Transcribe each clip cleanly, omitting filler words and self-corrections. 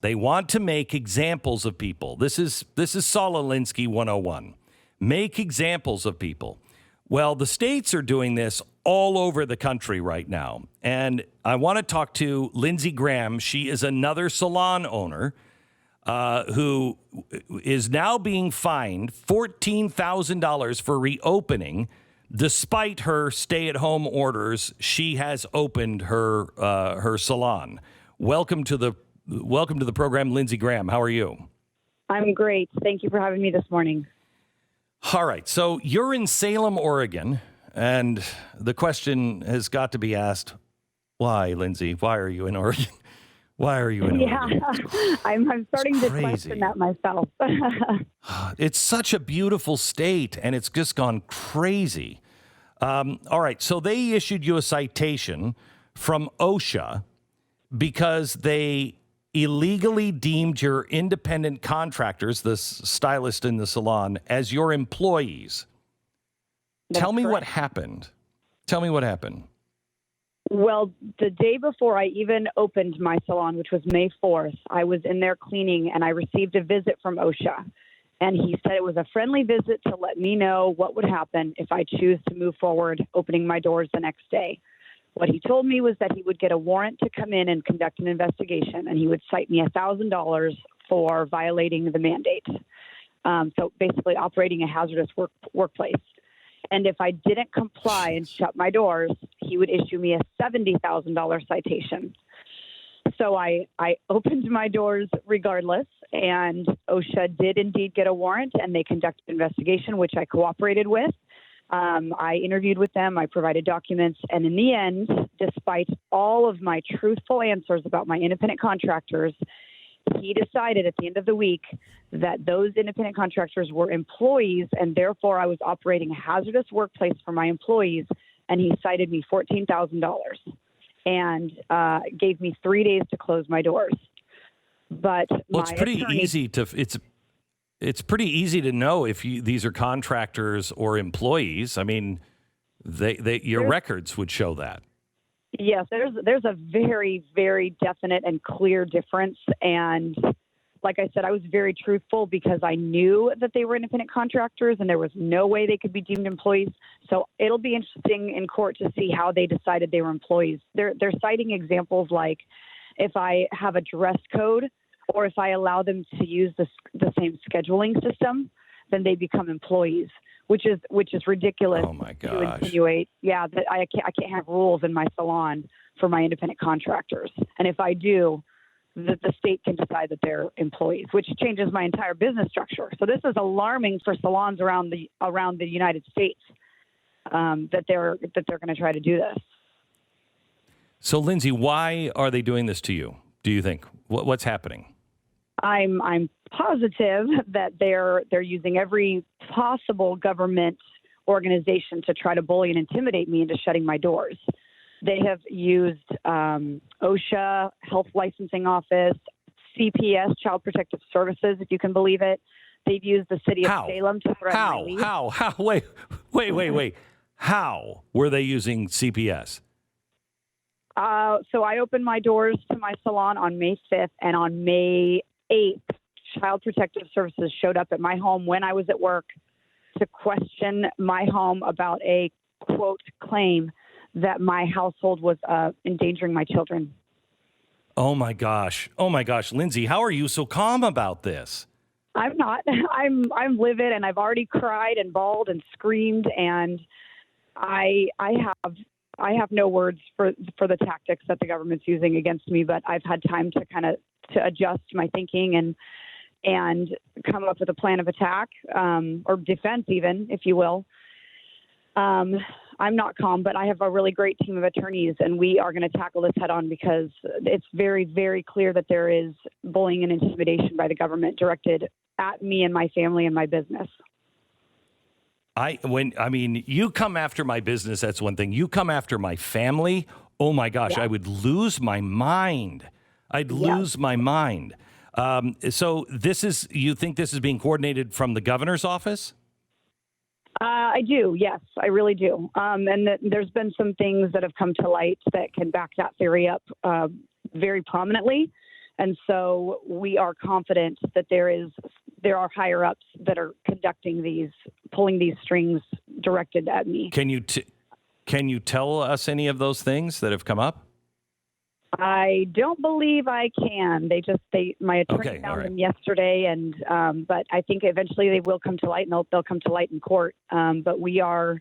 They want to make examples of people. This is Saul Alinsky 101. Make examples of people. Well, the states are doing this all over the country right now. And I want to talk to Lindsey Graham. She is another salon owner who is now being fined $14,000 for reopening. Despite her stay-at-home orders, she has opened her salon. Welcome to the program, Lindsey Graham. How are you? I'm great. Thank you for having me this morning. All right. So you're in Salem, Oregon, and the question has got to be asked, why, Lindsey? Why are you in Oregon? Why are you in Oregon? I'm starting to question that myself. It's such a beautiful state, and it's just gone crazy. All right. So they issued you a citation from OSHA because they illegally deemed your independent contractors, the stylist in the salon, as your employees. Tell me what happened. Well, the day before I even opened my salon, which was May 4th, I was in there cleaning and I received a visit from OSHA. And he said it was a friendly visit to let me know what would happen if I choose to move forward opening my doors the next day. What he told me was that he would get a warrant to come in and conduct an investigation, and he would cite me $1,000 for violating the mandate. So basically operating a hazardous workplace. And if I didn't comply and shut my doors, he would issue me a $70,000 citation. So I opened my doors regardless, and OSHA did indeed get a warrant, and they conducted an investigation, which I cooperated with. I interviewed with them. I provided documents. And in the end, despite all of my truthful answers about my independent contractors, he decided at the end of the week that those independent contractors were employees, and therefore I was operating a hazardous workplace for my employees. And he cited me $14,000 and gave me 3 days to close my doors. But it's pretty easy to It's pretty easy to know if these are contractors or employees. I mean, your records would show that. Yes, there's a very, very definite and clear difference. And like I said, I was very truthful because I knew that they were independent contractors and there was no way they could be deemed employees. So it'll be interesting in court to see how they decided they were employees. They're citing examples like if I have a dress code, or if I allow them to use the same scheduling system, then they become employees, which is ridiculous. Oh my gosh! To insinuate, that I can't have rules in my salon for my independent contractors, and if I do, that the state can decide that they're employees, which changes my entire business structure. So this is alarming for salons around the United States that they're going to try to do this. So, Lindsey, why are they doing this to you? Do you think what's happening? I'm positive that they're using every possible government organization to try to bully and intimidate me into shutting my doors. They have used OSHA, Health Licensing Office, CPS, Child Protective Services, if you can believe it. They've used the city of Salem to threaten my lease. How? Wait. How were they using CPS? So I opened my doors to my salon on May 5th, and on May 8th, Child Protective Services showed up at my home when I was at work to question my home about a, quote, claim that my household was endangering my children. Oh, my gosh. Lindsey, how are you so calm about this? I'm not. I'm livid, and I've already cried and bawled and screamed, and I have no words for the tactics that the government's using against me, but I've had time to to adjust my thinking and come up with a plan of attack, or defense even, if you will. I'm not calm, but I have a really great team of attorneys, and we are going to tackle this head on because it's very, very clear that there is bullying and intimidation by the government directed at me and my family and my business. You come after my business, that's one thing. You come after my family, oh my gosh, I would lose my mind. Lose my mind. So you think this is being coordinated from the governor's office? I do, yes, I really do. And there's been some things that have come to light that can back that theory up very prominently. And so we are confident that there are higher ups that are pulling these strings directed at me. Can you tell us any of those things that have come up? I don't believe I can. My attorney found them yesterday, and but I think eventually they will come to light, and they'll come to light in court. But we are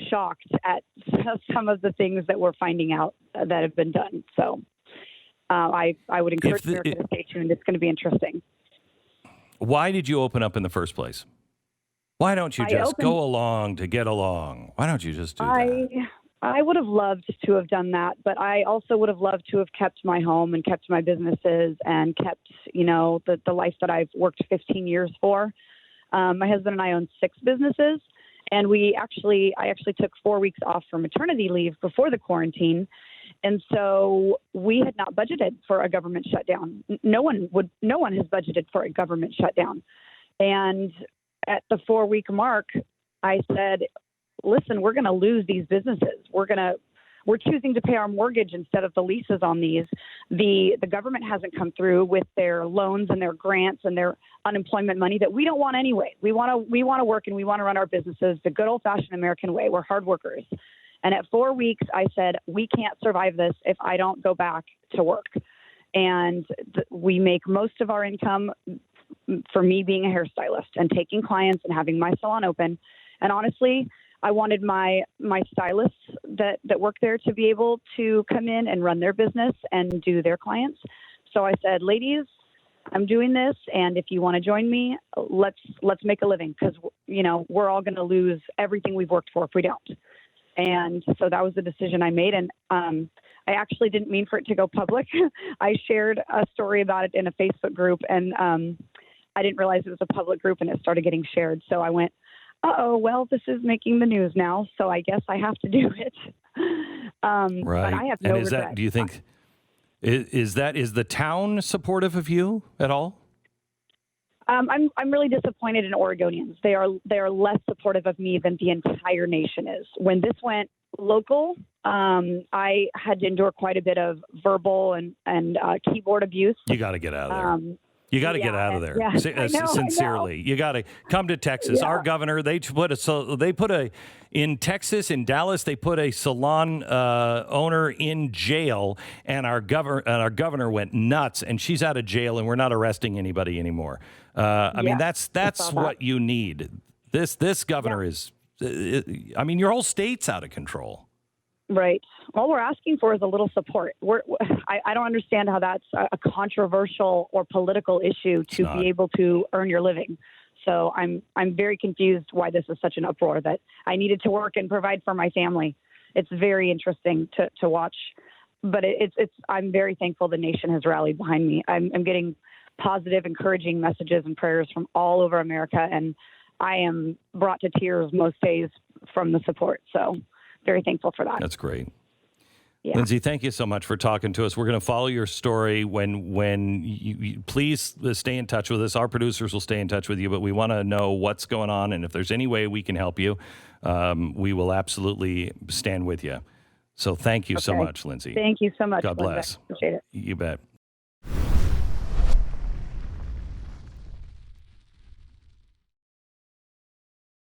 shocked at some of the things that we're finding out that have been done. So I would encourage America to stay tuned. It's going to be interesting. Why did you open up in the first place? Why don't you just go along to get along? Why don't you just do that? I would have loved to have done that, but I also would have loved to have kept my home and kept my businesses and kept, the life that I've worked 15 years for. My husband and I own 6 businesses, and I actually took 4 weeks off for maternity leave before the quarantine. And so we had not budgeted for a government shutdown. No one has budgeted for a government shutdown. And at the 4-week mark, I said, listen, we're going to lose these businesses. We're choosing to pay our mortgage instead of the leases on these. The government hasn't come through with their loans and their grants and their unemployment money that we don't want anyway. We want to work and we want to run our businesses the good old-fashioned American way. We're hard workers. And at 4 weeks, I said, we can't survive this if I don't go back to work. And we make most of our income for me being a hairstylist and taking clients and having my salon open. And honestly, I wanted my stylists that work there to be able to come in and run their business and do their clients. So I said, ladies, I'm doing this, and if you want to join me, let's make a living, because we're all going to lose everything we've worked for if we don't. And so that was the decision I made, and I actually didn't mean for it to go public. I shared a story about it in a Facebook group, and I didn't realize it was a public group, and it started getting shared. So I went, well, this is making the news now, so I guess I have to do it. Right. But I have no regret. Do you think, is the town supportive of you at all? I'm really disappointed in Oregonians. They are less supportive of me than the entire nation is. When this went local, I had to endure quite a bit of verbal and keyboard abuse. You got to get out of there. You got to get out of there. Yeah, Sincerely, you got to come to Texas. Yeah. Our governor, in Texas, in Dallas, they put a salon owner in jail, and our governor went nuts, and she's out of jail, and we're not arresting anybody anymore. I mean, that's what you need. This governor is. Your whole state's out of control. Right. All we're asking for is a little support. I don't understand how that's a controversial or political issue to be able to earn your living. So I'm very confused why this is such an uproar, that I needed to work and provide for my family. It's very interesting to watch, but I'm very thankful the nation has rallied behind me. I'm getting positive, encouraging messages and prayers from all over America, and I am brought to tears most days from the support. So very thankful for that. That's great. Yeah. Lindsay, thank you so much for talking to us. We're going to follow your story. When you please stay in touch with us. Our producers will stay in touch with you, but we want to know what's going on, and if there's any way we can help you, we will absolutely stand with you. So thank you so much, Lindsay. Thank you so much. God bless. Linda. Appreciate it. You bet.